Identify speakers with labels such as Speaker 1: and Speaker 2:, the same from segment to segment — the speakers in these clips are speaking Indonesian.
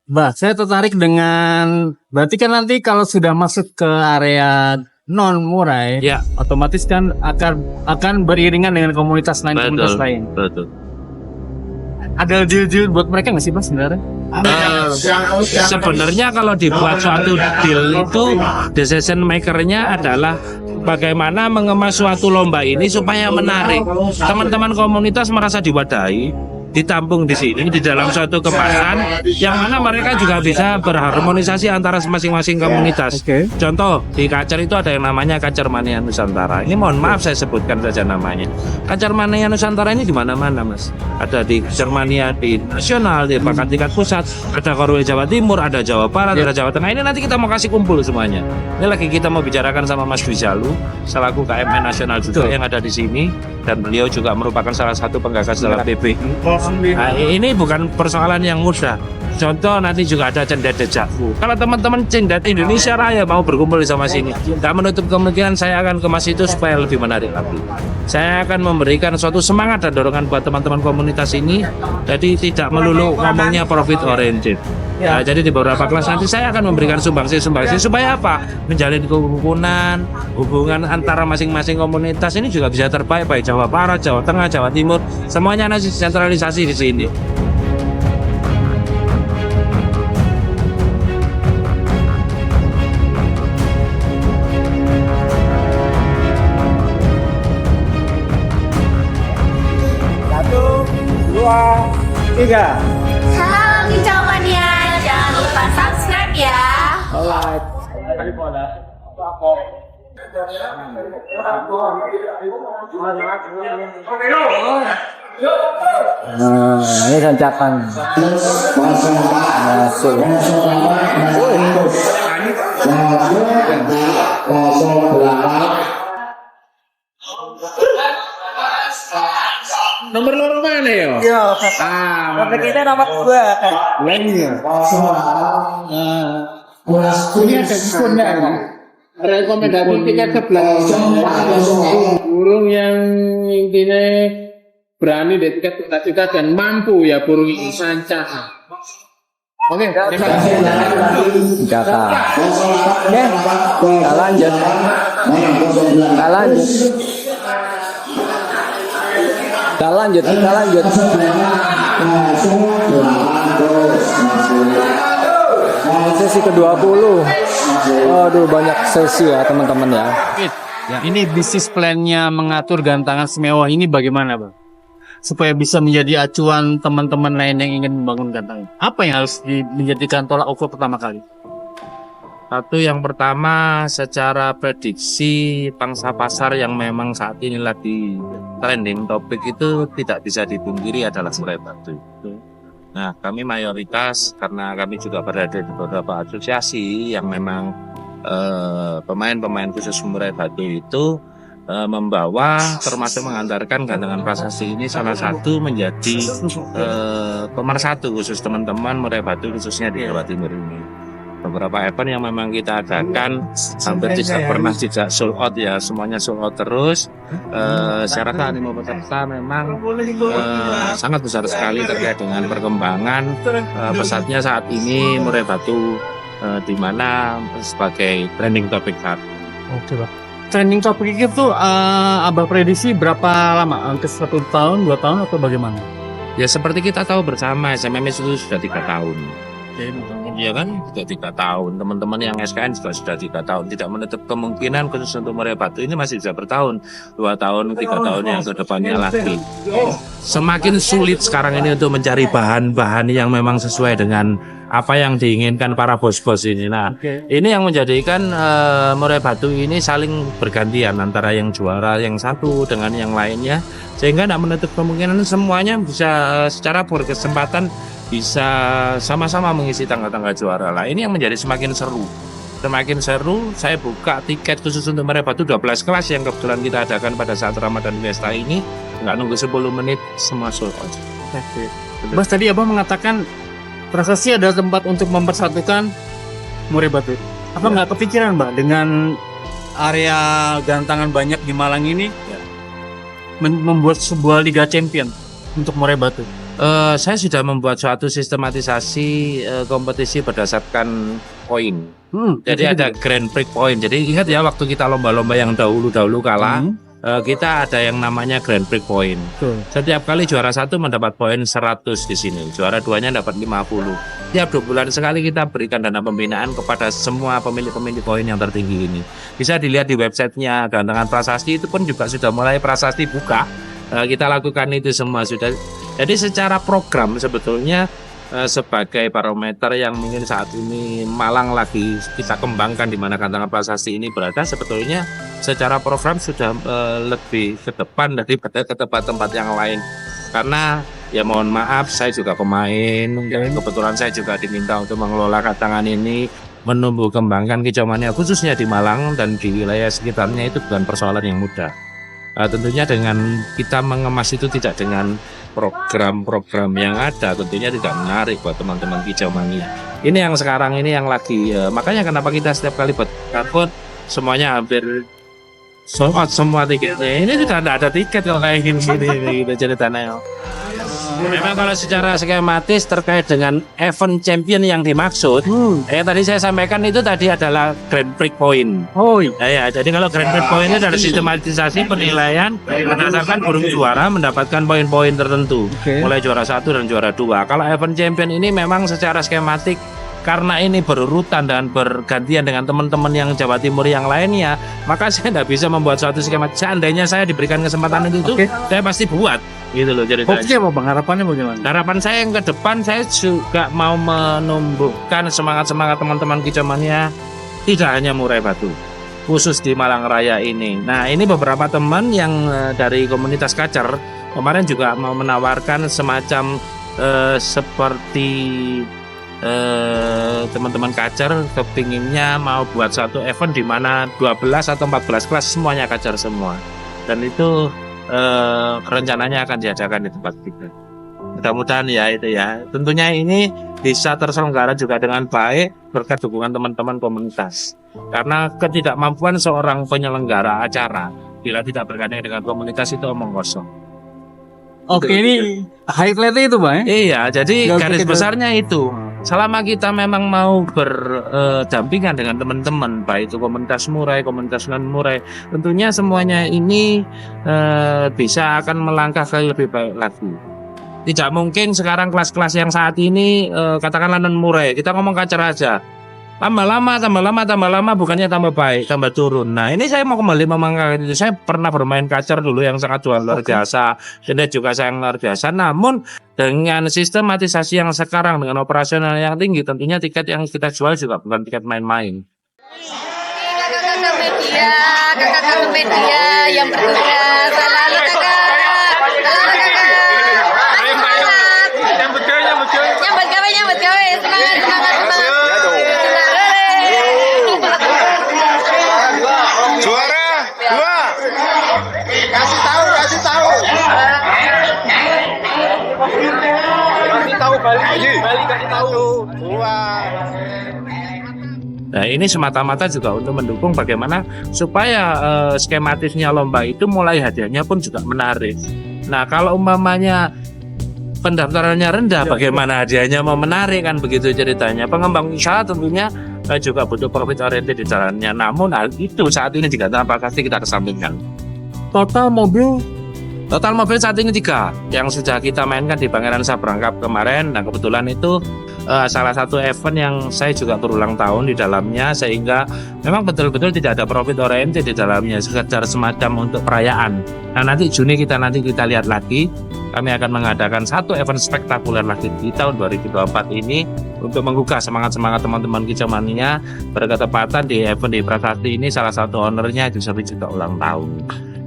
Speaker 1: Mbak, saya tertarik dengan berarti kan nanti kalau sudah masuk ke area non murai,
Speaker 2: Ya,
Speaker 1: otomatis kan akan beriringan dengan komunitas lain, komunitas lain.
Speaker 2: betul.
Speaker 1: Ada deal-deal buat mereka nggak sih, Mas, sebenarnya?
Speaker 2: Sebenarnya kalau dibuat suatu deal itu decision makernya adalah bagaimana mengemas suatu lomba ini supaya menarik. Teman-teman komunitas merasa diwadahi, ditampung di sini di dalam suatu kemasan yang mana mereka juga bisa berharmonisasi antara masing-masing komunitas.
Speaker 1: Oke.
Speaker 2: Contoh di Kacer itu ada yang namanya Kacer Mania Nusantara. Ini mohon maaf saya sebutkan saja namanya. Kacer Mania Nusantara ini di mana-mana, Mas. Ada di Kacer Mania di nasional, di bahkan tingkat pusat, ada Korwil Jawa Timur, ada Jawa Barat, ada Jawa Tengah. Ini nanti kita mau kasih kumpul semuanya. Ini lagi kita mau bicarakan sama Mas Dwi Jalu selaku KMN nasional juga yang ada di sini, dan beliau juga merupakan salah satu penggagas dalam PBI. Nah, ini bukan persoalan yang mudah. Contoh nanti juga ada Cendet Dejakku. Kalau teman-teman Cendet Indonesia Raya mau berkumpul sama sini, tak menutup kemungkinan saya akan kemas itu supaya lebih menarik lagi. Saya akan memberikan suatu semangat dan dorongan buat teman-teman komunitas ini. Jadi tidak melulu ngomongnya profit oriented. Nah, jadi di beberapa kelas nanti saya akan memberikan sumbangsi supaya apa? Menjalin kerukunan, hubungan antara masing-masing komunitas ini juga bisa terbaik, baik Jawa Barat, Jawa Tengah, Jawa Timur, semuanya nanti sentralisasi di sini.
Speaker 3: Salam Bincang Mania, jangan lupa subscribe ya.
Speaker 4: Nah, ini sancakan masuk.
Speaker 2: Nomor loro mana ya?
Speaker 4: Iya.
Speaker 2: Nomor
Speaker 4: Kita nomor 2 kan.
Speaker 2: lainnya.
Speaker 4: Ini ada diskonya kan?
Speaker 2: Rekomendasi tiket sebelah burung yang intinya berani di tiket kita dan mampu ya burung ini sancah. Oke,
Speaker 4: Jaka. Oke, kita lanjut. Kita lanjut. Sesi ke-20. Aduh, banyak sesi ya teman-teman ya.
Speaker 1: Ini bisnis plan-nya mengatur gantangan semewah ini bagaimana, Bang? Supaya bisa menjadi acuan teman-teman lain yang ingin membangun gantangan. Apa yang harus menjadikan tolak ukur pertama kali?
Speaker 2: Satu, yang pertama secara prediksi pangsa pasar yang memang saat ini lagi trending topik itu tidak bisa dipungkiri adalah murai batu. Nah, kami mayoritas karena kami juga berada di beberapa asosiasi yang memang pemain-pemain khusus murai batu itu membawa termasuk mengantarkan gantangan prasasti ini salah satu menjadi pemersatu khusus teman-teman murai batu khususnya di Jawa Timur ini. Beberapa event yang memang kita adakan hampir tidak pernah tidak sold out ya, semuanya sold out terus. Saya rasa animo peserta memang sangat besar sekali terkait dengan perkembangan pesatnya saat ini murai batu di mana sebagai trending topik saat ini.
Speaker 1: Oke, Bang. Trending topik itu Abah prediksi berapa lama? Hampir 1 tahun, 2 tahun atau bagaimana?
Speaker 2: Ya seperti kita tahu bersama SMMS itu sudah 3 tahun.
Speaker 1: Oke,
Speaker 2: Ya kan, sudah 3 tahun. Teman-teman yang SKN juga sudah 3 tahun. Tidak menutup kemungkinan khusus untuk murai batu ini masih bisa bertahun, 2 tahun, 3 tahun yang ke depannya lagi. Semakin sulit sekarang ini untuk mencari bahan-bahan yang memang sesuai dengan apa yang diinginkan para bos-bos ini. Nah, ini yang menjadikan murai batu ini saling bergantian antara yang juara yang satu dengan yang lainnya, sehingga tidak menutup kemungkinan semuanya bisa secara berkesempatan bisa sama-sama mengisi tangga-tangga juara lah. Ini yang menjadi semakin seru. Semakin seru, saya buka tiket khusus untuk murai batu 12 kelas yang kebetulan kita adakan pada saat Ramadan Fiesta ini. Nggak nunggu 10 menit, semua sold out.
Speaker 1: Mas, tadi Abah mengatakan prasasti adalah tempat untuk mempersatukan murai batu. Apa nggak kepikiran, Mbak, dengan area gantangan banyak di Malang ini membuat sebuah Liga Champion untuk murai batu?
Speaker 2: Saya sudah membuat suatu sistematisasi kompetisi berdasarkan poin. Jadi ada Grand Prix point. Jadi ingat ya waktu kita lomba-lomba yang dahulu kalah, kita ada yang namanya Grand Prix point. Setiap kali juara 1 mendapat poin 100 di sini, juara 2-nya dapat 50. Tiap 2 bulan sekali kita berikan dana pembinaan kepada semua pemilik-pemilik poin yang tertinggi ini. Bisa dilihat di websitenya Gantangan Prasasti, itu pun juga sudah mulai prasasti buka. Kita lakukan itu semua sudah. Jadi secara program sebetulnya sebagai barometer yang mungkin saat ini Malang lagi kita kembangkan di mana Gantangan Prasasti ini berada, sebetulnya secara program sudah lebih ke depan daripada ke tempat-tempat yang lain. Karena ya mohon maaf, saya juga pemain, kebetulan saya juga diminta untuk mengelola Gantangan ini, menumbuh kembangkan kicau mania khususnya di Malang dan di wilayah sekitarnya itu bukan persoalan yang mudah. Tentunya dengan kita mengemas itu tidak dengan program-program yang ada, tentunya tidak menarik buat teman-teman kicau mania. Ini yang sekarang ini yang lagi, makanya kenapa kita setiap kali buat karpet semuanya hampir sold out semua tiketnya. Ini sudah tidak ada tiket kalau kayak gini gitu ceritanya. Memang kalau secara skematis terkait dengan event champion yang dimaksud, tadi saya sampaikan itu tadi adalah Grand Prix point. Ya, jadi kalau Grand Prix point itu ada sistematisasi penilaian berdasarkan burung juara mendapatkan poin-poin tertentu, mulai juara 1 dan juara 2. Kalau event champion ini memang secara skematik karena ini berurutan dan bergantian dengan teman-teman yang Jawa Timur yang lainnya, maka saya tidak bisa membuat suatu skema. Seandainya saya diberikan kesempatan itu, saya pasti buat, gitu loh ceritanya.
Speaker 1: Fokusnya apa bang? Harapannya bagaimana?
Speaker 2: Harapan saya yang ke depan, saya juga mau menumbuhkan semangat-semangat teman-teman kicau mania tidak hanya murai batu, khusus di Malang Raya ini. Nah, ini beberapa teman yang dari komunitas Kacer kemarin juga mau menawarkan semacam seperti teman-teman Kacer kepinginnya mau buat satu event di mana 12 atau 14 kelas semuanya Kacer semua, dan itu rencananya akan diadakan di tempat kita. Mudah-mudahan ya itu ya. Tentunya ini bisa terselenggara juga dengan baik berkat dukungan teman-teman komunitas. Karena ketidakmampuan seorang penyelenggara acara bila tidak bergandeng dengan komunitas itu omong kosong.
Speaker 1: Oke, ini highlightnya itu bang?
Speaker 2: Iya, jadi
Speaker 1: Nggak
Speaker 2: garis
Speaker 1: kita-
Speaker 2: besarnya itu. Selama kita memang mau berdampingan dengan teman-teman, baik itu komunitas murai, komunitas non murai, tentunya semuanya ini bisa akan melangkah ke lebih baik lagi. Tidak mungkin sekarang kelas-kelas yang saat ini katakanlah non murai, kita ngomong Kacer aja. Tambah lama, bukannya tambah baik, tambah turun. Nah, ini saya mau kembali memangkat itu. Saya pernah bermain Kacer dulu yang sangat luar biasa, dan juga saya yang luar biasa. Namun dengan sistematisasi yang sekarang dengan operasional yang tinggi, tentunya tiket yang kita jual juga bukan tiket main-main.
Speaker 3: kakak media yang bertugas. Selalu kakak. Nyambut gawe. Semangat.
Speaker 5: Juara 2. Kasih tahu. Kasih tahu Bali kasih tahu. 2.
Speaker 2: Nah, ini semata-mata juga untuk mendukung bagaimana supaya skematisnya lomba itu mulai hadiahnya pun juga menarik. Nah, kalau umpamanya pendaftarannya rendah, bagaimana hadiahnya mau menarik, kan begitu ceritanya. Pengembang usaha tentunya juga butuh profit oriented di jalannya. Namun hal itu saat ini di Gantangan Prasasti kita kesampingkan.
Speaker 1: Total mobil
Speaker 2: saat ini 3 yang sudah kita mainkan di Pangeran Sabrangkap kemarin. Nah, kebetulan itu salah satu event yang saya juga berulang tahun di dalamnya, sehingga memang betul-betul tidak ada profit oriented di dalamnya, sekedar semacam untuk perayaan. Nah, nanti Juni kita lihat lagi, kami akan mengadakan satu event spektakuler lagi di tahun 2024 ini untuk menggugah semangat-semangat teman-teman kicau mania. Berketepatan di event di Prasasti ini salah satu ownernya juga ulang tahun.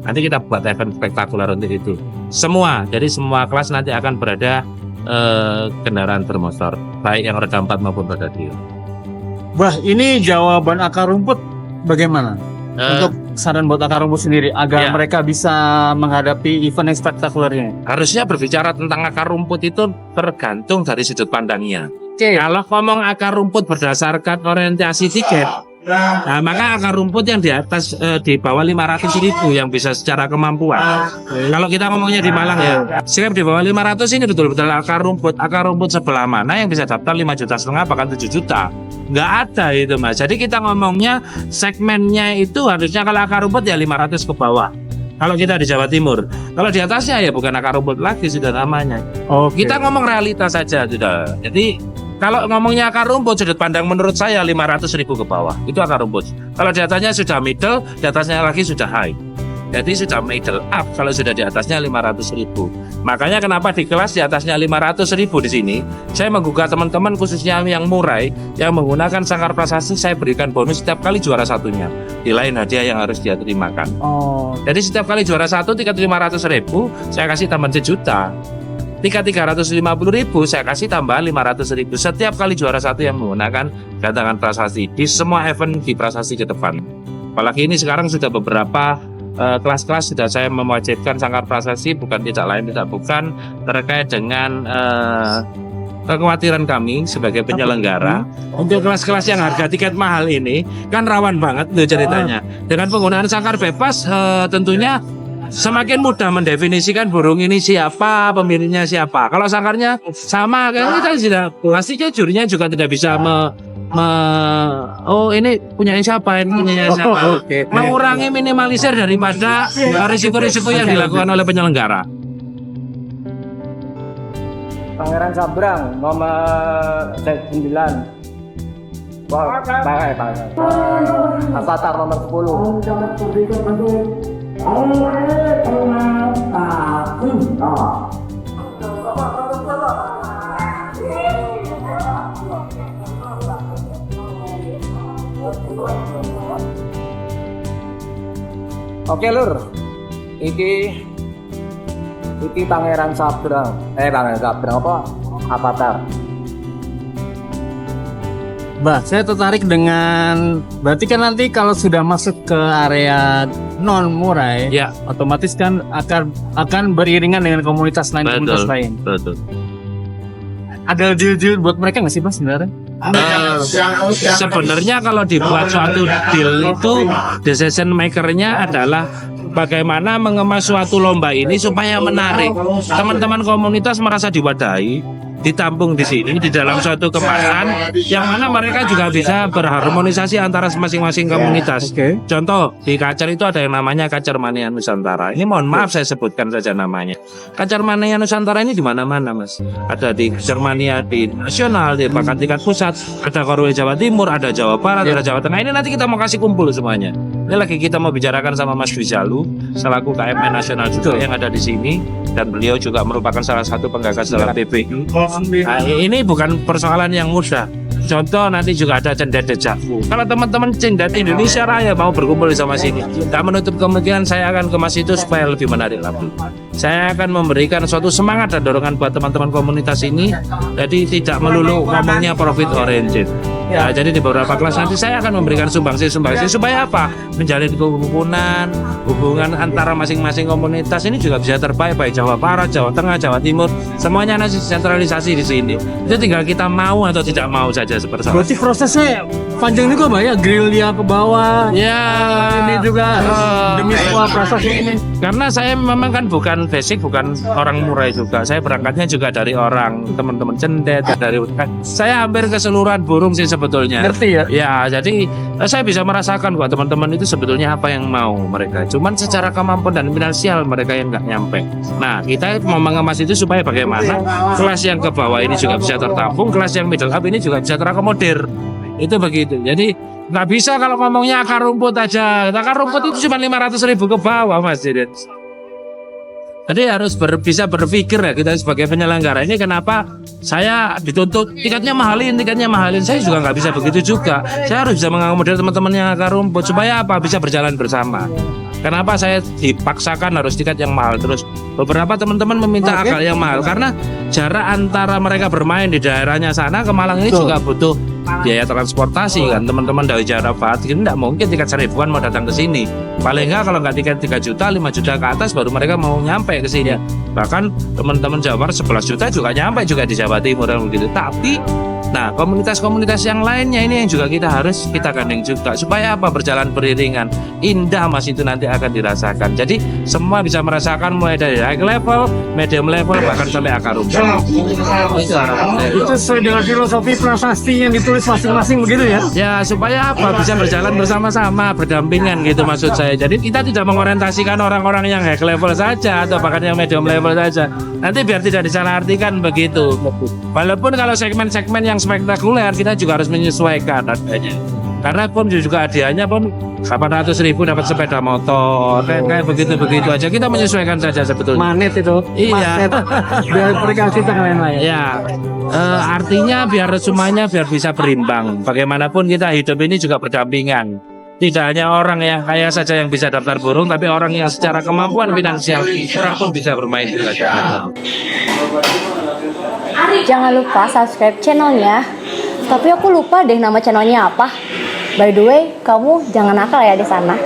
Speaker 2: Nanti kita buat event spektakuler untuk itu. Jadi semua kelas nanti akan berada kendaraan bermotor, baik yang roda 4 maupun roda 2.
Speaker 1: Bah, ini jawaban akar rumput bagaimana? Untuk saran buat akar rumput sendiri agar
Speaker 2: Ya.
Speaker 1: mereka bisa menghadapi event yang spektakulernya.
Speaker 2: Harusnya berbicara tentang akar rumput itu tergantung dari sudut pandangnya.
Speaker 1: Oke.
Speaker 2: Kalau ngomong akar rumput berdasarkan orientasi tiket, Nah, maka akar rumput yang di atas di bawah 500.000 yang bisa secara kemampuan. Kalau kita ngomongnya di Malang ya, sikap di bawah 500 ini betul-betul akar rumput sebelah mana yang bisa daftar 5,5 juta bahkan 7 juta. Nggak ada itu Mas. Jadi kita ngomongnya segmennya itu harusnya kalau akar rumput ya 500 ke bawah. Kalau kita di Jawa Timur, kalau di atasnya ya bukan akar rumput lagi sudah namanya. Kita ngomong realitas saja sudah. Jadi kalau ngomongnya akar rumput sudut pandang menurut saya 500.000 ke bawah itu akar rumput. Kalau di atasnya sudah middle, di atasnya lagi sudah high. Jadi sudah middle up kalau sudah di atasnya 500.000. Makanya kenapa di kelas di atasnya 500.000 di sini, saya menggugah teman-teman khususnya yang murai yang menggunakan sangkar prasasti, saya berikan bonus setiap kali juara satunya. Di lain hadiah yang harus dia terimakan. Jadi setiap kali juara satu tiket 500.000, saya kasih tambahan 1 juta. Tiket 350.000 saya kasih tambahan 500.000 setiap kali juara satu yang menggunakan gantangan prasasti di semua event di prasasti ke depan. Apalagi ini sekarang sudah beberapa kelas-kelas sudah saya mewajibkan sangkar prasasti bukan terkait dengan kekhawatiran kami sebagai penyelenggara untuk kelas-kelas yang harga tiket mahal ini kan rawan banget tuh ceritanya. Dengan penggunaan sangkar bebas tentunya semakin mudah mendefinisikan burung ini siapa, pemiliknya siapa. Kalau sangkarnya sama kan kita sudah pastinya jurinya juga tidak bisa ini punyanya siapa, ini punyanya siapa. Mengurangi minimalisir daripada risiko-risiko yang dilakukan oleh penyelenggara.
Speaker 4: Pangeran Sabrang nomor 9. Wah, baik. Avatar nomor 10. Oke Lur, iki Pangeran Sabrang. Pangeran Sabrang apa? Avatar.
Speaker 1: Bah, saya tertarik dengan berarti kan nanti kalau sudah masuk ke area non murai,
Speaker 2: Ya,
Speaker 1: otomatis kan akan beriringan dengan komunitas lain.
Speaker 2: betul.
Speaker 1: Ada deal-deal buat mereka nggak sih Mas sebenarnya?
Speaker 2: Sebenarnya kalau dibuat suatu deal itu decision makernya adalah bagaimana mengemas suatu lomba ini supaya menarik teman-teman komunitas merasa diwadahi, ditampung di sini di dalam suatu kemasan yang mana mereka juga bisa berharmonisasi antara masing-masing komunitas. Contoh di Kacer itu ada yang namanya Kacer Mania Nusantara. Ini mohon maaf saya sebutkan saja namanya. Kacer Mania Nusantara ini di mana-mana Mas. Ada di Kacer Mania di nasional, di bahkan tingkat pusat, ada Korwil Jawa Timur, ada Jawa Barat, ada Jawa Tengah. Ini nanti kita mau kasih kumpul semuanya. Ini lagi kita mau bicarakan sama Mas Dwi Jalu selaku KMN nasional juga yang ada di sini, dan beliau juga merupakan salah satu penggagas dalam PBI. Nah, ini bukan persoalan yang mudah. Contoh nanti juga ada cendet dejavu. Kalau teman-teman cendet Indonesia Raya mau berkumpul sama sini, tak menutup kemungkinan saya akan kemas itu supaya lebih menarik lagi. Saya akan memberikan suatu semangat dan dorongan buat teman-teman komunitas ini. Jadi tidak melulu ngomongnya profit oriented. Ya, jadi di beberapa kelas nanti saya akan memberikan sumbangsi supaya apa? Menjalin kerukunan, hubungan antara masing-masing komunitas ini juga bisa terbaik, baik Jawa Barat, Jawa Tengah, Jawa Timur, semuanya nanti sentralisasi di sini. Itu tinggal kita mau atau tidak mau saja seperti itu.
Speaker 1: Berarti prosesnya panjang juga Mbak ya, gerilya ke bawah.
Speaker 2: Ya,
Speaker 1: Ini juga demi sebuah prasasti ini.
Speaker 2: karena saya memang kan bukan basic, bukan orang murai juga. Saya berangkatnya juga dari orang teman-teman cendet, dari saya hampir keseluruhan burung sih sebetulnya.
Speaker 1: Ngerti ya?
Speaker 2: Ya, jadi saya bisa merasakan kok teman-teman itu sebetulnya apa yang mau mereka. Cuman secara kemampuan dan finansial mereka yang nggak nyampe. Nah, kita mau mengemas itu supaya bagaimana kelas yang ke bawah ini juga bisa tertampung, kelas yang middle up ini juga bisa terakomodir. Itu begitu. Jadi nggak bisa kalau ngomongnya akar rumput aja. Akar rumput itu cuma 500.000 ke bawah, Mas Didit. Jadi harus bisa berpikir ya kita sebagai penyelenggara ini, kenapa saya dituntut tiketnya mahalin. Saya juga nggak bisa begitu juga. Saya harus bisa mengakomodir teman-teman yang akar rumput supaya apa? Bisa berjalan bersama. Kenapa saya dipaksakan harus tiket yang mahal terus? Beberapa teman-teman meminta akal yang mahal karena jarak antara mereka bermain di daerahnya sana ke Malang ini juga butuh biaya transportasi kan. Teman-teman dari Jawa Barat ini tidak mungkin tiket 1.000-an mau datang ke sini. Paling nggak kalau nggak tiket 3 juta, 5 juta ke atas baru mereka mau nyampe ke sini. Bahkan teman-teman Jawa Barat 11 juta juga nyampe juga di Jawa Timur dan begitu. Tapi Nah, komunitas-komunitas yang lainnya ini yang juga kita harus kita gandeng juga supaya apa, berjalan beriringan. Indah Mas itu nanti akan dirasakan. Jadi semua bisa merasakan mulai dari high level, medium level, bahkan sampai akar rumput.
Speaker 1: Itu sesuai dengan filosofi prasasti yang ditulis masing-masing begitu ya?
Speaker 2: Ya supaya apa, bisa berjalan bersama-sama, berdampingan gitu maksud saya. Jadi kita tidak mengorientasikan orang-orang yang high level saja atau bahkan yang medium level saja. Nanti biar tidak disalahartikan begitu. Walaupun kalau segmen-segmen yang spektakuler kita juga harus menyesuaikan adanya. Karena pun juga hadiahnya pun 800.000 dapat sepeda motor kayak begitu aja, kita menyesuaikan saja sebetulnya.
Speaker 1: Manet itu.
Speaker 2: Iya.
Speaker 1: Magnet. Biar berkasih tangan lain-lain.
Speaker 2: Ya, artinya biar semuanya biar bisa berimbang. Bagaimanapun kita hidup ini juga berdampingan. Tidak hanya orang yang kaya saja yang bisa daftar burung, tapi orang yang secara kemampuan finansial pun bisa bermain di raja.
Speaker 3: Jangan lupa subscribe channelnya. Tapi aku lupa deh nama channelnya apa. By the way, kamu jangan nakal ya di sana.